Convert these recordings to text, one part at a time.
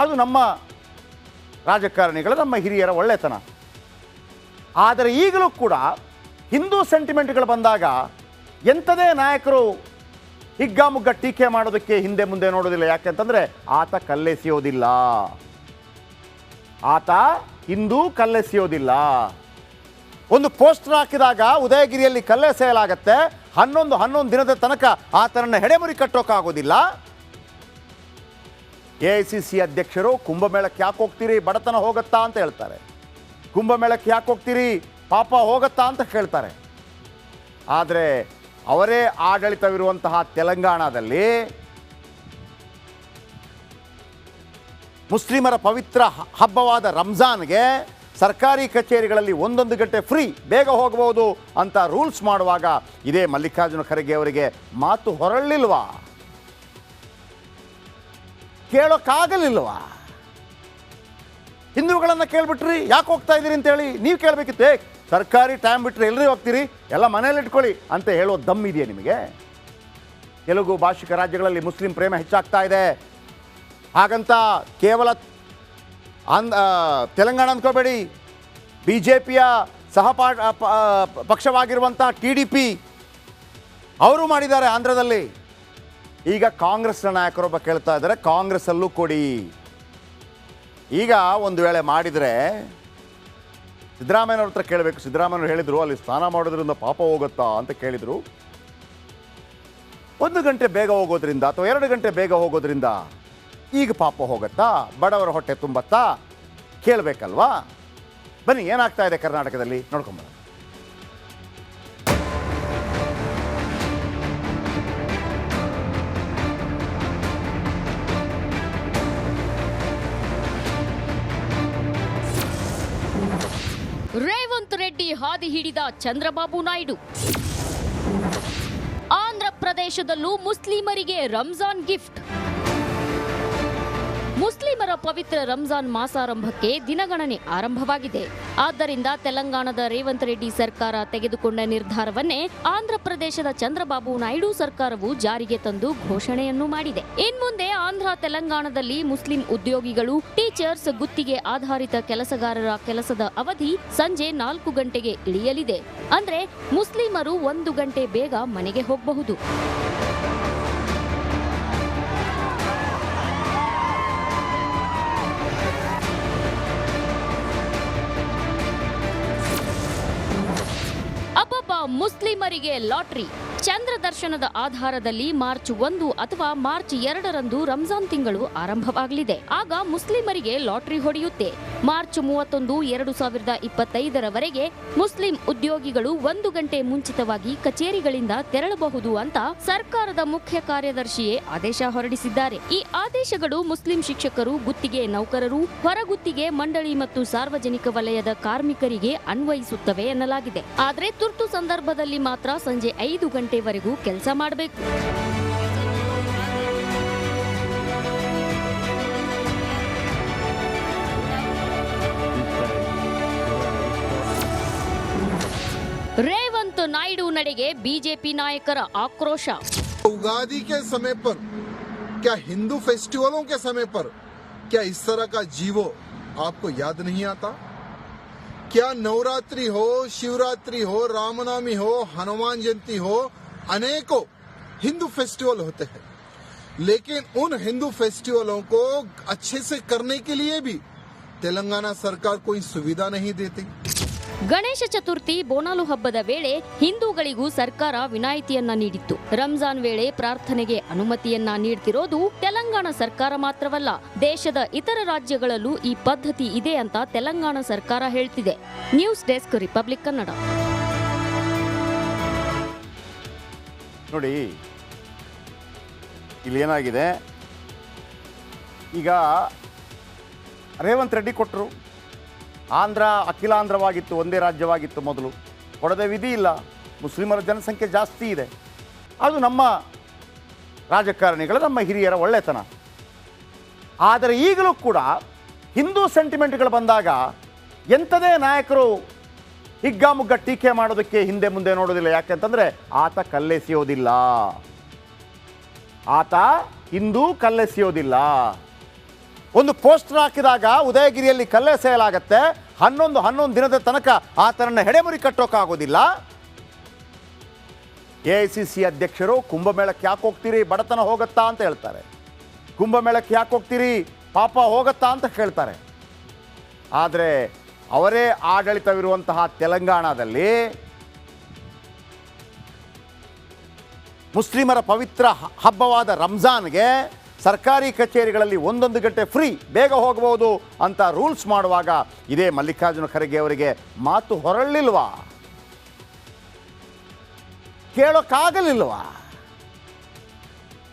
ಅದು ನಮ್ಮ ರಾಜಕಾರಣಿಗಳ, ನಮ್ಮ ಹಿರಿಯರ ಒಳ್ಳೆತನ. ಆದರೆ ಈಗಲೂ ಕೂಡ ಹಿಂದೂ ಸೆಂಟಿಮೆಂಟ್ಗಳು ಬಂದಾಗ ಎಂಥದೇ ನಾಯಕರು ಹಿಗ್ಗಾಮುಗ್ಗ ಟೀಕೆ ಮಾಡೋದಕ್ಕೆ ಹಿಂದೆ ಮುಂದೆ ನೋಡೋದಿಲ್ಲ. ಯಾಕೆಂತಂದರೆ ಆತ ಕಲ್ಲೆಸೆಯೋದಿಲ್ಲ, ಆತ ಹಿಂದೂ ಕಲ್ಲೆಸೆಯೋದಿಲ್ಲ. ಒಂದು ಪೋಸ್ಟರ್ ಹಾಕಿದಾಗ ಉದಯಗಿರಿಯಲ್ಲಿ ಕಲ್ಲೆಸೆಯಲಾಗತ್ತೆ, 11 ದಿನದ ತನಕ ಆತನನ್ನು ಹೆಡೆಮುರಿ ಕಟ್ಟೋಕ್ಕಾಗೋದಿಲ್ಲ. AICC ಅಧ್ಯಕ್ಷರು ಕುಂಭಮೇಳಕ್ಕೆ ಯಾಕೆ ಹೋಗ್ತೀರಿ, ಬಡತನ ಹೋಗುತ್ತಾ ಅಂತ ಹೇಳ್ತಾರೆ. ಕುಂಭಮೇಳಕ್ಕೆ ಯಾಕೆ ಹೋಗ್ತೀರಿ, ಪಾಪ ಹೋಗುತ್ತಾ ಅಂತ ಕೇಳ್ತಾರೆ. ಆದರೆ ಅವರೇ ಆಡಳಿತವಿರುವಂತಹ ತೆಲಂಗಾಣದಲ್ಲಿ ಮುಸ್ಲಿಮರ ಪವಿತ್ರ ಹಬ್ಬವಾದ ರಂಜಾನ್ಗೆ ಸರ್ಕಾರಿ ಕಚೇರಿಗಳಲ್ಲಿ 1 ಗಂಟೆ ಫ್ರೀ, ಬೇಗ ಹೋಗಬಹುದು ಅಂತ ರೂಲ್ಸ್ ಮಾಡುವಾಗ ಇದೇ ಮಲ್ಲಿಕಾರ್ಜುನ ಖರ್ಗೆ ಅವರಿಗೆ ಮಾತು ಹೊರಲಿಲ್ವಾ? ಕೇಳೋಕ್ಕಾಗಲಿಲ್ವಾ? ಹಿಂದೂಗಳನ್ನು ಕೇಳ್ಬಿಟ್ರಿ, ಯಾಕೆ ಹೋಗ್ತಾ ಇದ್ದೀರಿ ಅಂತೇಳಿ ನೀವು ಕೇಳಬೇಕಿತ್ತೆ. ಸರ್ಕಾರಿ ಟೈಮ್ ಬಿಟ್ಟರೆ ಎಲ್ಲರೂ ಹೋಗ್ತೀರಿ, ಎಲ್ಲ ಮನೇಲಿ ಇಟ್ಕೊಳ್ಳಿ ಅಂತ ಹೇಳೋ ದಮ್ ಇದೆಯಾ ನಿಮಗೆ? ತೆಲುಗು ಭಾಷಿಕ ರಾಜ್ಯಗಳಲ್ಲಿ ಮುಸ್ಲಿಂ ಪ್ರೇಮ ಹೆಚ್ಚಾಗ್ತಾ ಇದೆ. ಹಾಗಂತ ಕೇವಲ ತೆಲಂಗಾಣ ಅಂದ್ಕೋಬೇಡಿ, BJPಯ ಪಕ್ಷವಾಗಿರುವಂಥ TDP ಅವರು ಮಾಡಿದ್ದಾರೆ ಆಂಧ್ರದಲ್ಲಿ. ಈಗ ಕಾಂಗ್ರೆಸ್ನ ನಾಯಕರೊಬ್ಬ ಕೇಳ್ತಾ ಇದ್ದಾರೆ, ಕಾಂಗ್ರೆಸ್ಸಲ್ಲೂ ಕೊಡಿ. ಈಗ ಒಂದು ವೇಳೆ ಮಾಡಿದರೆ ಸಿದ್ದರಾಮಯ್ಯನವ್ರ ಹತ್ರ ಕೇಳಬೇಕು. ಸಿದ್ದರಾಮಯ್ಯವ್ರು ಹೇಳಿದರು, ಅಲ್ಲಿ ಸ್ನಾನ ಮಾಡೋದ್ರಿಂದ ಪಾಪ ಹೋಗುತ್ತಾ ಅಂತ ಕೇಳಿದರು. 1 ಗಂಟೆ ಬೇಗ ಹೋಗೋದ್ರಿಂದ ಅಥವಾ 2 ಗಂಟೆ ಬೇಗ ಹೋಗೋದ್ರಿಂದ ಈಗ ಪಾಪ ಹೋಗುತ್ತಾ, ಬಡವರ ಹೊಟ್ಟೆ ತುಂಬತ್ತಾ, ಕೇಳಬೇಕಲ್ವಾ? ಬನ್ನಿ, ಏನಾಗ್ತಾ ಇದೆ ಕರ್ನಾಟಕದಲ್ಲಿ ನೋಡ್ಕೊಂಬರೋಣ. ರೇವಂತ್ ರೆಡ್ಡಿ ಹಾದಿ ಹಿಡಿದ ಚಂದ್ರಬಾಬು ನಾಯ್ಡು. ಆಂಧ್ರ ಪ್ರದೇಶದಲ್ಲೂ ಮುಸ್ಲಿಮರಿಗೆ ರಂಜಾನ್ ಗಿಫ್ಟ್. ಮುಸ್ಲಿಮರ ಪವಿತ್ರ ರಂಜಾನ್ ಮಾಸಾರಂಭಕ್ಕೆ ದಿನಗಣನೆ ಆರಂಭವಾಗಿದೆ. ಆದ್ದರಿಂದ ತೆಲಂಗಾಣದ ರೇವಂತ್ ರೆಡ್ಡಿ ಸರ್ಕಾರ ತೆಗೆದುಕೊಂಡ ನಿರ್ಧಾರವನ್ನೇ ಆಂಧ್ರ ಪ್ರದೇಶದ ಚಂದ್ರಬಾಬು ನಾಯ್ಡು ಸರ್ಕಾರವು ಜಾರಿಗೆ ತಂದು ಘೋಷಣೆಯನ್ನು ಮಾಡಿದೆ. ಇನ್ಮುಂದೆ ಆಂಧ್ರ ತೆಲಂಗಾಣದಲ್ಲಿ ಮುಸ್ಲಿಂ ಉದ್ಯೋಗಿಗಳು, ಟೀಚರ್ಸ್, ಗುತ್ತಿಗೆ ಆಧಾರಿತ ಕೆಲಸಗಾರರ ಕೆಲಸದ ಅವಧಿ ಸಂಜೆ 4 ಗಂಟೆಗೆ ಇಳಿಯಲಿದೆ. ಅಂದ್ರೆ ಮುಸ್ಲಿಮರು 1 ಗಂಟೆ ಬೇಗ ಮನೆಗೆ ಹೋಗಬಹುದು. ಮುಸ್ಲಿಮರಿಗೆ ಲಾಟರಿ. ಚಂದ್ರ ದರ್ಶನದ ಆಧಾರದಲ್ಲಿ ಮಾರ್ಚ್ 1 ಅಥವಾ ಮಾರ್ಚ್ 2ರಂದು ರಂಜಾನ್ ತಿಂಗಳು ಆರಂಭವಾಗಲಿದೆ. ಆಗ ಮುಸ್ಲಿಮರಿಗೆ ಲಾಟರಿ ಹೊಡೆಯುತ್ತೆ. ಮಾರ್ಚ್ 31, 2025ರವರೆಗೆ ಮುಸ್ಲಿಂ ಉದ್ಯೋಗಿಗಳು 1 ಗಂಟೆ ಮುಂಚಿತವಾಗಿ ಕಚೇರಿಗಳಿಂದ ತೆರಳಬಹುದು ಅಂತ ಸರ್ಕಾರದ ಮುಖ್ಯ ಕಾರ್ಯದರ್ಶಿಯೇ ಆದೇಶ ಹೊರಡಿಸಿದ್ದಾರೆ. ಈ ಆದೇಶಗಳು ಮುಸ್ಲಿಂ ಶಿಕ್ಷಕರು, ಗುತ್ತಿಗೆ ನೌಕರರು, ಹೊರಗುತ್ತಿಗೆ ಮಂಡಳಿ ಮತ್ತು ಸಾರ್ವಜನಿಕ ವಲಯದ ಕಾರ್ಮಿಕರಿಗೆ ಅನ್ವಯಿಸುತ್ತವೆ ಎನ್ನಲಾಗಿದೆ. ಆದರೆ ತುರ್ತು ಸಂದರ್ಭದಲ್ಲಿ ಮಾತ್ರ ಸಂಜೆ 5 ಗಂಟೆವರೆಗೂ ಕೆಲಸ ಮಾಡಬೇಕು. ರೇವಂತ್ ನಾಯ್ಡು ನಡೆಗೆ बीजेपी नायकर आक्रोश. उगादी के समय पर, क्या हिंदू फेस्टिवलों के समय पर क्या इस तरह का जीवो आपको याद नहीं आता? क्या नवरात्रि हो, शिवरात्रि हो, रामनवमी हो, हनुमान जयंती हो, अनेकों हिंदू फेस्टिवल होते हैं, लेकिन उन हिंदू फेस्टिवलों को अच्छे से करने के लिए भी तेलंगाना सरकार कोई सुविधा नहीं देती. ಗಣೇಶ ಚತುರ್ಥಿ, ಬೋನಾಲು ಹಬ್ಬದ ವೇಳೆ ಹಿಂದೂಗಳಿಗೂ ಸರ್ಕಾರ ವಿನಾಯಿತಿಯನ್ನ ನೀಡಿತ್ತು. ರಂಜಾನ್ ವೇಳೆ ಪ್ರಾರ್ಥನೆಗೆ ಅನುಮತಿಯನ್ನ ನೀಡ್ತಿರೋದು ತೆಲಂಗಾಣ ಸರ್ಕಾರ ಮಾತ್ರವಲ್ಲ, ದೇಶದ ಇತರ ರಾಜ್ಯಗಳಲ್ಲೂ ಈ ಪದ್ಧತಿ ಇದೆ ಅಂತ ತೆಲಂಗಾಣ ಸರ್ಕಾರ ಹೇಳ್ತಿದೆ. News desk, Republic Kannada. ನೋಡಿ, ಇಲ್ಲಿ ಏನಾಗಿದೆ, ಈಗ ರೇವಂತ್ ರೆಡ್ಡಿ ಕೊಟ್ಟರು. ಆಂಧ್ರ ಅಖಿಲಾಂಧ್ರವಾಗಿತ್ತು, ಒಂದೇ ರಾಜ್ಯವಾಗಿತ್ತು ಮೊದಲು. ಕೊಡದೆ ವಿಧಿ ಇಲ್ಲ, ಮುಸ್ಲಿಮರ ಜನಸಂಖ್ಯೆ ಜಾಸ್ತಿ ಇದೆ. ಅದು ನಮ್ಮ ರಾಜಕಾರಣಿಗಳ, ನಮ್ಮ ಹಿರಿಯರ ಒಳ್ಳೆತನ. ಆದರೆ ಈಗಲೂ ಕೂಡ ಹಿಂದೂ ಸೆಂಟಿಮೆಂಟ್ಗಳು ಬಂದಾಗ ಎಂಥದೇ ನಾಯಕರು ಹಿಗ್ಗಾಮುಗ್ಗ ಟೀಕೆ ಮಾಡೋದಕ್ಕೆ ಹಿಂದೆ ಮುಂದೆ ನೋಡೋದಿಲ್ಲ. ಯಾಕೆಂತಂದರೆ ಆತ ಕಲ್ಲೆಸೆಯೋದಿಲ್ಲ, ಆತ ಹಿಂದೂ ಕಲ್ಲೆಸೆಯೋದಿಲ್ಲ. ಒಂದು ಪೋಸ್ಟರ್ ಹಾಕಿದಾಗ ಉದಯಗಿರಿಯಲ್ಲಿ ಕಲ್ಲೆಸೆಯಲಾಗತ್ತೆ, 11 ದಿನದ ತನಕ ಆತನನ್ನು ಹೆಡೆಮುರಿ ಕಟ್ಟೋಕ್ಕಾಗೋದಿಲ್ಲ. AICC ಅಧ್ಯಕ್ಷರು ಕುಂಭಮೇಳಕ್ಕೆ ಯಾಕೆ ಹೋಗ್ತೀರಿ, ಬಡತನ ಹೋಗುತ್ತಾ ಅಂತ ಹೇಳ್ತಾರೆ. ಕುಂಭಮೇಳಕ್ಕೆ ಯಾಕೆ ಹೋಗ್ತೀರಿ, ಪಾಪ ಹೋಗುತ್ತಾ ಅಂತ ಕೇಳ್ತಾರೆ. ಆದರೆ ಅವರೇ ಆಡಳಿತವಿರುವಂತಹ ತೆಲಂಗಾಣದಲ್ಲಿ ಮುಸ್ಲಿಮರ ಪವಿತ್ರ ಹಬ್ಬವಾದ ರಂಜಾನ್ಗೆ ಸರ್ಕಾರಿ ಕಚೇರಿಗಳಲ್ಲಿ 1 ಗಂಟೆ ಫ್ರೀ, ಬೇಗ ಹೋಗಬಹುದು ಅಂತ ರೂಲ್ಸ್ ಮಾಡುವಾಗ ಇದೇ ಮಲ್ಲಿಕಾರ್ಜುನ ಖರ್ಗೆ ಅವರಿಗೆ ಮಾತು ಹೊರಲಿಲ್ವಾ, ಕೇಳೋಕ್ಕಾಗಲಿಲ್ವಾ?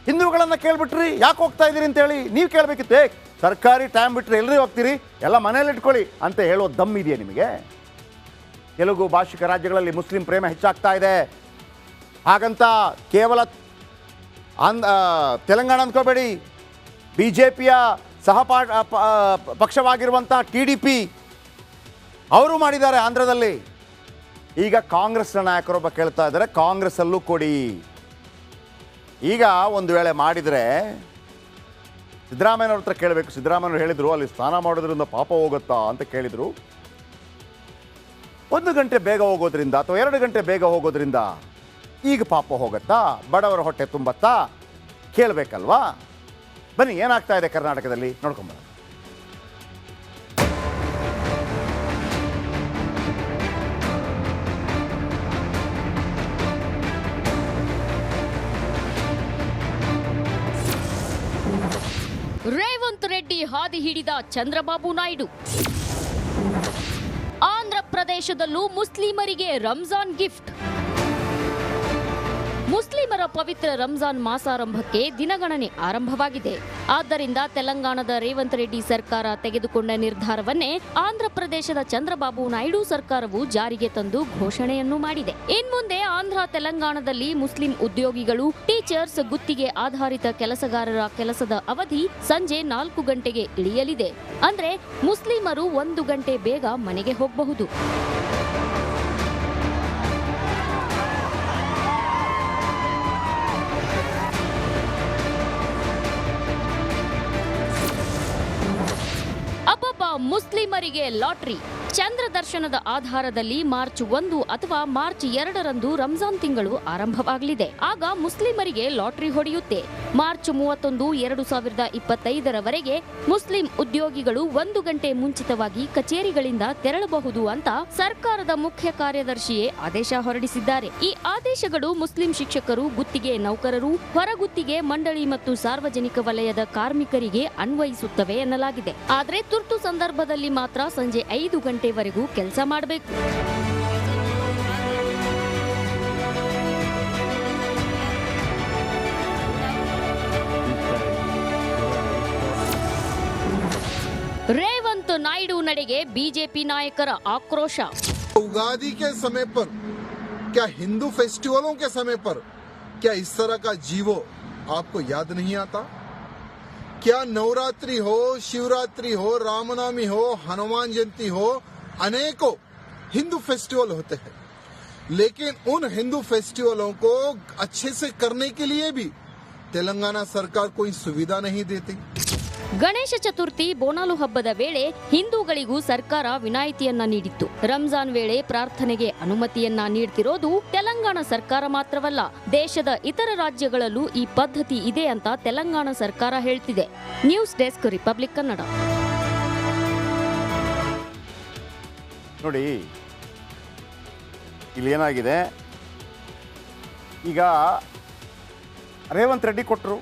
ಹಿಂದೂಗಳನ್ನು ಕೇಳ್ಬಿಟ್ರಿ, ಯಾಕೆ ಹೋಗ್ತಾ ಇದ್ದೀರಿ ಅಂತೇಳಿ ನೀವು ಕೇಳಬೇಕಿತ್ತು. ಸರ್ಕಾರಿ ಟೈಮ್ ಬಿಟ್ಟರೆ ಎಲ್ಲರೂ ಹೋಗ್ತೀರಿ, ಎಲ್ಲ ಮನೇಲಿ ಇಟ್ಕೊಳ್ಳಿ ಅಂತ ಹೇಳೋ ದಮ್ ಇದೆಯಾ ನಿಮಗೆ? ತೆಲುಗು ಭಾಷಿಕ ರಾಜ್ಯಗಳಲ್ಲಿ ಮುಸ್ಲಿಂ ಪ್ರೇಮ ಹೆಚ್ಚಾಗ್ತಾ ಇದೆ, ಹಾಗಂತ ಕೇವಲ ತೆಲಂಗಾಣ ಅಂದ್ಕೋಬೇಡಿ. BJPಯ ಪಕ್ಷವಾಗಿರುವಂಥ TDP ಅವರು ಮಾಡಿದ್ದಾರೆ ಆಂಧ್ರದಲ್ಲಿ. ಈಗ ಕಾಂಗ್ರೆಸ್ನ ನಾಯಕರೊಬ್ಬ ಕೇಳ್ತಾ ಇದ್ದಾರೆ, ಕಾಂಗ್ರೆಸ್ಸಲ್ಲೂ ಕೊಡಿ. ಈಗ ಒಂದು ವೇಳೆ ಮಾಡಿದರೆ ಸಿದ್ದರಾಮಯ್ಯನವ್ರ ಹತ್ರ ಕೇಳಬೇಕು. ಸಿದ್ದರಾಮಯ್ಯವ್ರು ಹೇಳಿದರು, ಅಲ್ಲಿ ಸ್ನಾನ ಮಾಡೋದ್ರಿಂದ ಪಾಪ ಹೋಗುತ್ತಾ ಅಂತ ಕೇಳಿದರು. 1 ಗಂಟೆ ಬೇಗ ಹೋಗೋದ್ರಿಂದ ಅಥವಾ 2 ಗಂಟೆ ಬೇಗ ಹೋಗೋದ್ರಿಂದ ಈಗ ಪಾಪ ಹೋಗುತ್ತಾ, ಬಡವರ ಹೊಟ್ಟೆ ತುಂಬತ್ತಾ, ಕೇಳಬೇಕಲ್ವಾ? ಬನ್ನಿ, ಏನಾಗ್ತಾ ಇದೆ ಕರ್ನಾಟಕದಲ್ಲಿ ನೋಡ್ಕೊಂಬರೋಣ. ರೇವಂತ್ ರೆಡ್ಡಿ ಹಾದಿ ಹಿಡಿದ ಚಂದ್ರಬಾಬು ನಾಯ್ಡು. ಆಂಧ್ರ ಪ್ರದೇಶದಲ್ಲೂ ಮುಸ್ಲಿಮರಿಗೆ ರಂಜಾನ್ ಗಿಫ್ಟ್. ಮುಸ್ಲಿಮರ ಪವಿತ್ರ ರಂಜಾನ್ ಮಾಸಾರಂಭಕ್ಕೆ ದಿನಗಣನೆ ಆರಂಭವಾಗಿದೆ. ಆದ್ದರಿಂದ ತೆಲಂಗಾಣದ ರೇವಂತ್ ರೆಡ್ಡಿ ಸರ್ಕಾರ ತೆಗೆದುಕೊಂಡ ನಿರ್ಧಾರವನ್ನೇ ಆಂಧ್ರ ಪ್ರದೇಶದ ಚಂದ್ರಬಾಬು ನಾಯ್ಡು ಸರ್ಕಾರವು ಜಾರಿಗೆ ತಂದು ಘೋಷಣೆಯನ್ನು ಮಾಡಿದೆ. ಇನ್ಮುಂದೆ ಆಂಧ್ರ ತೆಲಂಗಾಣದಲ್ಲಿ ಮುಸ್ಲಿಂ ಉದ್ಯೋಗಿಗಳು, ಟೀಚರ್ಸ್, ಗುತ್ತಿಗೆ ಆಧಾರಿತ ಕೆಲಸಗಾರರ ಕೆಲಸದ ಅವಧಿ ಸಂಜೆ 4 ಗಂಟೆಗೆ ಇಳಿಯಲಿದೆ. ಅಂದ್ರೆ ಮುಸ್ಲಿಮರು 1 ಗಂಟೆ ಬೇಗ ಮನೆಗೆ ಹೋಗಬಹುದು. ಮುಸ್ಲಿಮರಿಗೆ ಲಾಟರಿ. ಚಂದ್ರ ದರ್ಶನದ ಆಧಾರದಲ್ಲಿ ಮಾರ್ಚ್ 1 ಅಥವಾ ಮಾರ್ಚ್ 2ರಂದು ರಂಜಾನ್ ತಿಂಗಳು ಆರಂಭವಾಗಲಿದೆ. ಆಗ ಮುಸ್ಲಿಮರಿಗೆ ಲಾಟರಿ ಹೊಡೆಯುತ್ತೆ. ಮಾರ್ಚ್ 31, 2025ರವರೆಗೆ ಮುಸ್ಲಿಂ ಉದ್ಯೋಗಿಗಳು 1 ಗಂಟೆ ಮುಂಚಿತವಾಗಿ ಕಚೇರಿಗಳಿಂದ ತೆರಳಬಹುದು ಅಂತ ಸರ್ಕಾರದ ಮುಖ್ಯ ಕಾರ್ಯದರ್ಶಿಯೇ ಆದೇಶ ಹೊರಡಿಸಿದ್ದಾರೆ. ಈ ಆದೇಶಗಳು ಮುಸ್ಲಿಂ ಶಿಕ್ಷಕರು, ಗುತ್ತಿಗೆ ನೌಕರರು, ಹೊರಗುತ್ತಿಗೆ ಮಂಡಳಿ ಮತ್ತು ಸಾರ್ವಜನಿಕ ವಲಯದ ಕಾರ್ಮಿಕರಿಗೆ ಅನ್ವಯಿಸುತ್ತವೆ ಎನ್ನಲಾಗಿದೆ. ಆದರೆ ತುರ್ತು ಸಂದರ್ಭದಲ್ಲಿ ಮಾತ್ರ ಸಂಜೆ 5 ಗಂಟೆವರೆಗೂ ಕೆಲಸ ಮಾಡಬೇಕು. ರೇವಂತ್ ನಾಯ್ಡು ನಡೆಗೆ ಬಿಜೆಪಿ ನಾಯಕರ ಆಕ್ರೋಶ. उगादी के समय पर, क्या हिंदू फेस्टिवलों के समय पर क्या इस तरह का जीवो आपको याद नहीं आता? क्या नवरात्रि हो, शिवरात्रि हो, रामनवमी हो, हनुमान जयंती हो, अनेकों हिंदू फेस्टिवल होते हैं, लेकिन उन हिंदू फेस्टिवलों को अच्छे से करने के लिए भी तेलंगाना सरकार कोई सुविधा नहीं देती. ಗಣೇಶ ಚತುರ್ಥಿ, ಬೋನಾಲು ಹಬ್ಬದ ವೇಳೆ ಹಿಂದೂಗಳಿಗೂ ಸರ್ಕಾರ ವಿನಾಯಿತಿಯನ್ನ ನೀಡಿತ್ತು. ರಂಜಾನ್ ವೇಳೆ ಪ್ರಾರ್ಥನೆಗೆ ಅನುಮತಿಯನ್ನ ನೀಡ್ತಿರೋದು ತೆಲಂಗಾಣ ಸರ್ಕಾರ ಮಾತ್ರವಲ್ಲ, ದೇಶದ ಇತರ ರಾಜ್ಯಗಳಲ್ಲೂ ಈ ಪದ್ಧತಿ ಇದೆ ಅಂತ ತೆಲಂಗಾಣ ಸರ್ಕಾರ ಹೇಳ್ತಿದೆ. News desk, Republic Kannada. ನೋಡಿ, ಇಲ್ಲಿ ಏನಾಗಿದೆ, ಈಗ ರೇವಂತ್ ರೆಡ್ಡಿ ಕೊಟ್ಟರು.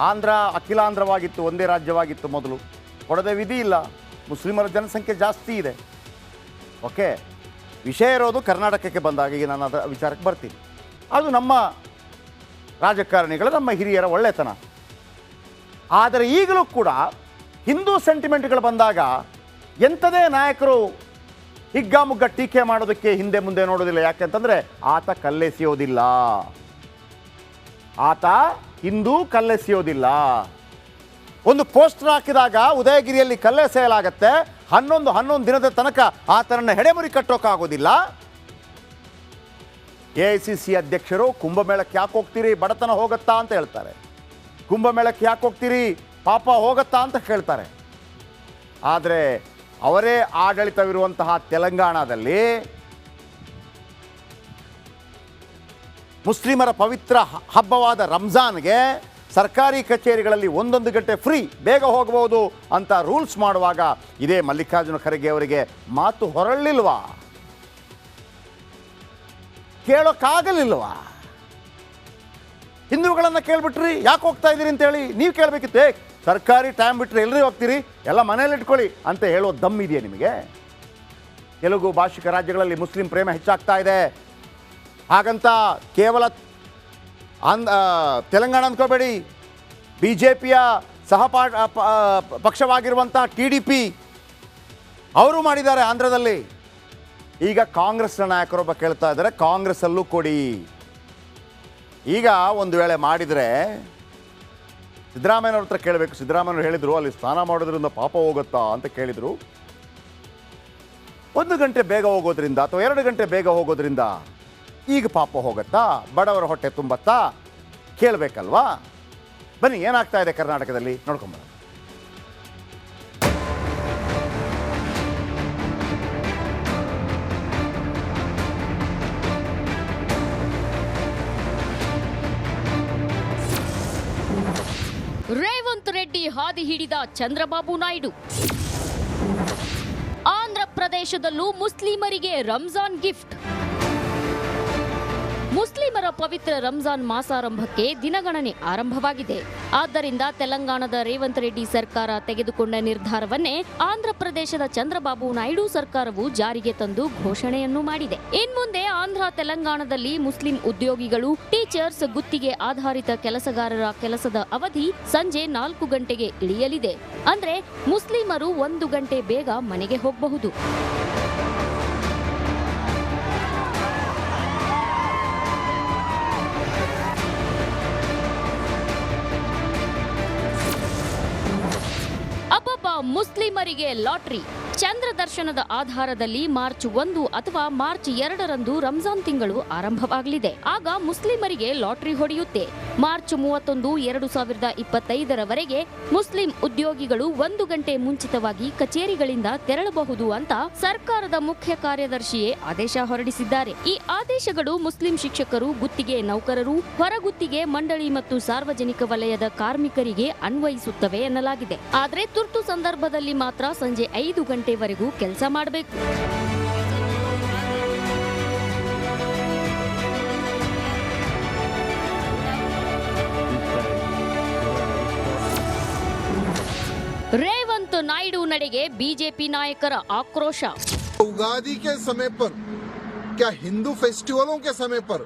ಆಂಧ್ರ ಅಖಿಲಾಂಧ್ರವಾಗಿತ್ತು, ಒಂದೇ ರಾಜ್ಯವಾಗಿತ್ತು ಮೊದಲು. ಕೊಡದೆ ವಿಧಿ ಇಲ್ಲ, ಮುಸ್ಲಿಮರ ಜನಸಂಖ್ಯೆ ಜಾಸ್ತಿ ಇದೆ. ಓಕೆ, ವಿಷಯ ಇರೋದು ಕರ್ನಾಟಕಕ್ಕೆ ಬಂದಾಗ ಈಗ ನಾನು ಅದರ ವಿಚಾರಕ್ಕೆ ಬರ್ತೀನಿ. ಅದು ನಮ್ಮ ರಾಜಕಾರಣಿಗಳ, ನಮ್ಮ ಹಿರಿಯರ ಒಳ್ಳೆತನ. ಆದರೆ ಈಗಲೂ ಕೂಡ ಹಿಂದೂ ಸೆಂಟಿಮೆಂಟ್ಗಳು ಬಂದಾಗ ಎಂಥದೇ ನಾಯಕರು ಹಿಗ್ಗಾಮುಗ್ಗ ಟೀಕೆ ಮಾಡೋದಕ್ಕೆ ಹಿಂದೆ ಮುಂದೆ ನೋಡೋದಿಲ್ಲ. ಯಾಕೆಂತಂದರೆ ಆತ ಕಲ್ಲೆಸೆಯೋದಿಲ್ಲ, ಆತ ಹಿಂದೂ ಕಲ್ಲೆಸೆಯೋದಿಲ್ಲ. ಒಂದು ಪೋಸ್ಟರ್ ಹಾಕಿದಾಗ ಉದಯಗಿರಿಯಲ್ಲಿ ಕಲ್ಲೆಸೆಯಲಾಗತ್ತೆ, 11 ದಿನದ ತನಕ ಆತನನ್ನು ಹೆಡೆಮುರಿ ಕಟ್ಟೋಕ್ಕಾಗೋದಿಲ್ಲ. AICC ಅಧ್ಯಕ್ಷರು ಕುಂಭಮೇಳಕ್ಕೆ ಯಾಕೆ ಹೋಗ್ತೀರಿ, ಬಡತನ ಹೋಗುತ್ತಾ ಅಂತ ಹೇಳ್ತಾರೆ. ಕುಂಭಮೇಳಕ್ಕೆ ಯಾಕೆ ಹೋಗ್ತೀರಿ, ಪಾಪ ಹೋಗುತ್ತಾ ಅಂತ ಕೇಳ್ತಾರೆ. ಆದರೆ ಅವರೇ ಆಡಳಿತವಿರುವಂತಹ ತೆಲಂಗಾಣದಲ್ಲಿ ಮುಸ್ಲಿಮರ ಪವಿತ್ರ ಹಬ್ಬವಾದ ರಂಜಾನ್ಗೆ ಸರ್ಕಾರಿ ಕಚೇರಿಗಳಲ್ಲಿ 1 ಗಂಟೆ ಫ್ರೀ, ಬೇಗ ಹೋಗಬಹುದು ಅಂತ ರೂಲ್ಸ್ ಮಾಡುವಾಗ ಇದೇ ಮಲ್ಲಿಕಾರ್ಜುನ ಖರ್ಗೆ ಅವರಿಗೆ ಮಾತು ಹೊರಲಿಲ್ವಾ? ಕೇಳೋಕ್ಕಾಗಲಿಲ್ವಾ? ಹಿಂದೂಗಳನ್ನು ಕೇಳ್ಬಿಟ್ರಿ, ಯಾಕೆ ಹೋಗ್ತಾ ಇದ್ದೀರಿ ಅಂತೇಳಿ ನೀವು ಕೇಳಬೇಕಿತ್ತು. ಸರ್ಕಾರಿ ಟೈಮ್ ಬಿಟ್ಟರೆ ಎಲ್ಲರೂ ಹೋಗ್ತೀರಿ, ಎಲ್ಲ ಮನೇಲಿ ಇಟ್ಕೊಳ್ಳಿ ಅಂತ ಹೇಳೋ ದಮ್ ಇದೆಯಾ ನಿಮಗೆ? ತೆಲುಗು ಭಾಷಿಕ ರಾಜ್ಯಗಳಲ್ಲಿ ಮುಸ್ಲಿಂ ಪ್ರೇಮ ಹೆಚ್ಚಾಗ್ತಾ ಇದೆ. ಹಾಗಂತ ಕೇವಲ ತೆಲಂಗಾಣ ಅಂದ್ಕೋಬೇಡಿ, BJPಯ ಪಕ್ಷವಾಗಿರುವಂಥ TDP ಅವರು ಮಾಡಿದ್ದಾರೆ ಆಂಧ್ರದಲ್ಲಿ. ಈಗ ಕಾಂಗ್ರೆಸ್ನ ನಾಯಕರೊಬ್ಬ ಕೇಳ್ತಾ ಇದ್ದಾರೆ, ಕಾಂಗ್ರೆಸ್ಸಲ್ಲೂ ಕೊಡಿ. ಈಗ ಒಂದು ವೇಳೆ ಮಾಡಿದರೆ ಸಿದ್ದರಾಮಯ್ಯನವ್ರ ಹತ್ರ ಕೇಳಬೇಕು. ಸಿದ್ದರಾಮಯ್ಯವ್ರು ಹೇಳಿದರು, ಅಲ್ಲಿ ಸ್ನಾನ ಮಾಡೋದ್ರಿಂದ ಪಾಪ ಹೋಗುತ್ತಾ ಅಂತ ಕೇಳಿದರು. 1 ಗಂಟೆ ಬೇಗ ಹೋಗೋದ್ರಿಂದ ಅಥವಾ 2 ಗಂಟೆ ಬೇಗ ಹೋಗೋದ್ರಿಂದ ಈಗ ಪಾಪ ಹೋಗುತ್ತಾ, ಬಡವರ ಹೊಟ್ಟೆ ತುಂಬತ್ತಾ, ಕೇಳಬೇಕಲ್ವಾ? ಬನ್ನಿ, ಏನಾಗ್ತಾ ಇದೆ ಕರ್ನಾಟಕದಲ್ಲಿ ನೋಡ್ಕೊಂಬರೋಣ. ರೇವಂತ್ ರೆಡ್ಡಿ ಹಾದಿ ಹಿಡಿದ ಚಂದ್ರಬಾಬು ನಾಯ್ಡು. ಆಂಧ್ರ ಪ್ರದೇಶದಲ್ಲೂ ಮುಸ್ಲಿಮರಿಗೆ ರಂಜಾನ್ ಗಿಫ್ಟ್. ಮುಸ್ಲಿಮರ ಪವಿತ್ರ ರಂಜಾನ್ ಮಾಸಾರಂಭಕ್ಕೆ ದಿನಗಣನೆ ಆರಂಭವಾಗಿದೆ. ಆದ್ದರಿಂದ ತೆಲಂಗಾಣದ ರೇವಂತ್ ರೆಡ್ಡಿ ಸರ್ಕಾರ ತೆಗೆದುಕೊಂಡ ನಿರ್ಧಾರವನ್ನೇ ಆಂಧ್ರ ಪ್ರದೇಶದ ಚಂದ್ರಬಾಬು ನಾಯ್ಡು ಸರ್ಕಾರವು ಜಾರಿಗೆ ತಂದು ಘೋಷಣೆಯನ್ನು ಮಾಡಿದೆ. ಇನ್ಮುಂದೆ ಆಂಧ್ರ ತೆಲಂಗಾಣದಲ್ಲಿ ಮುಸ್ಲಿಂ ಉದ್ಯೋಗಿಗಳು, ಟೀಚರ್ಸ್, ಗುತ್ತಿಗೆ ಆಧಾರಿತ ಕೆಲಸಗಾರರ ಕೆಲಸದ ಅವಧಿ ಸಂಜೆ 4 ಗಂಟೆಗೆ ಇಳಿಯಲಿದೆ. ಅಂದ್ರೆ ಮುಸ್ಲಿಮರು 1 ಗಂಟೆ ಬೇಗ ಮನೆಗೆ ಹೋಗಬಹುದು. ಮುಸ್ಲಿಮರಿಗೆ ಲಾಟರಿ. ಚಂದ್ರ ದರ್ಶನದ ಆಧಾರದಲ್ಲಿ ಮಾರ್ಚ್ 1 ಅಥವಾ ಮಾರ್ಚ್ 2ರಂದು ರಂಜಾನ್ ತಿಂಗಳು ಆರಂಭವಾಗಲಿದೆ. ಆಗ ಮುಸ್ಲಿಮರಿಗೆ ಲಾಟರಿ ಹೊಡೆಯುತ್ತೆ. ಮಾರ್ಚ್ 31, 2025ರವರೆಗೆ ಮುಸ್ಲಿಂ ಉದ್ಯೋಗಿಗಳು 1 ಗಂಟೆ ಮುಂಚಿತವಾಗಿ ಕಚೇರಿಗಳಿಂದ ತೆರಳಬಹುದು ಅಂತ ಸರ್ಕಾರದ ಮುಖ್ಯ ಕಾರ್ಯದರ್ಶಿಯೇ ಆದೇಶ ಹೊರಡಿಸಿದ್ದಾರೆ. ಈ ಆದೇಶಗಳು ಮುಸ್ಲಿಂ ಶಿಕ್ಷಕರು, ಗುತ್ತಿಗೆ ನೌಕರರು, ಹೊರಗುತ್ತಿಗೆ ಮಂಡಳಿ ಮತ್ತು ಸಾರ್ವಜನಿಕ ವಲಯದ ಕಾರ್ಮಿಕರಿಗೆ ಅನ್ವಯಿಸುತ್ತವೆ ಎನ್ನಲಾಗಿದೆ. ಆದರೆ ತುರ್ತು ಸಂದರ್ಭದಲ್ಲಿ ಮಾತ್ರ ಸಂಜೆ 5 ಗಂಟೆವರೆಗೂ ಕೆಲಸ ಮಾಡಬೇಕು. ರೇವಂತ್ ನಾಯ್ಡು ನಡೆಗೆ ಬಿಜೆಪಿ ನಾಯಕರ ಆಕ್ರೋಶ. उगादी के समय पर, क्या हिंदू फेस्टिवलों के समय पर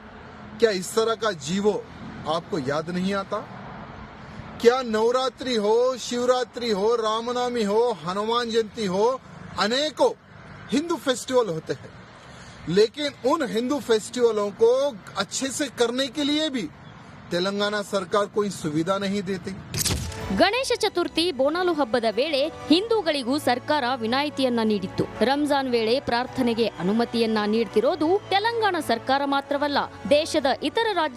क्या इस तरह का जीवो आपको याद नहीं आता? क्या नवरात्रि हो, शिवरात्रि हो, रामनवमी हो, हनुमान जयंती हो, अनेकों हिंदू फेस्टिवल होते हैं, लेकिन उन हिंदू फेस्टिवलों को अच्छे से करने के लिए भी तेलंगाना सरकार कोई सुविधा नहीं देती. ಗಣೇಶ ಚತುರ್ಥಿ, ಬೋನಾಲು ಹಬ್ಬದ ವೇಳೆ ಹಿಂದೂಗಳಿಗೂ ಸರ್ಕಾರ ವಿನಾಯಿತಿಯನ್ನ ನೀಡಿತ್ತು. ರಂಜಾನ್ ವೇಳೆ ಪ್ರಾರ್ಥನೆಗೆ ಅನುಮತಿಯನ್ನ ನೀಡ್ತಿರೋದು ತೆಲಂಗಾಣ ಸರ್ಕಾರ ಮಾತ್ರವಲ್ಲ, ದೇಶದ ಇತರ ರಾಜ್ಯ